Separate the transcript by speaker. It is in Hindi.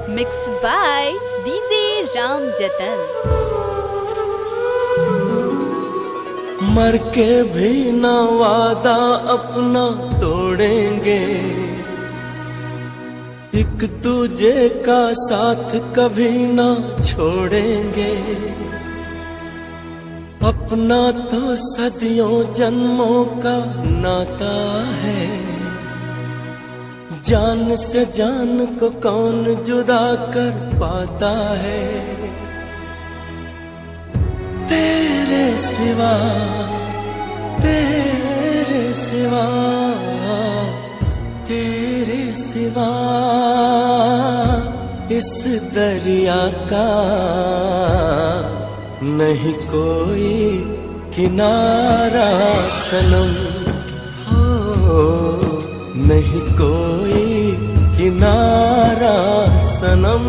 Speaker 1: मिक्स बाय डीजे राम जतन।
Speaker 2: मर के भी ना वादा अपना तोड़ेंगे, एक दूजे का साथ कभी ना छोड़ेंगे। अपना तो सदियों जन्मों का नाता है, जान से जान को कौन जुदा कर पाता है। तेरे सिवा, तेरे सिवा, तेरे सिवा इस दरिया का नहीं कोई किनारा सनम, हो नहीं कोई किनारा सनम।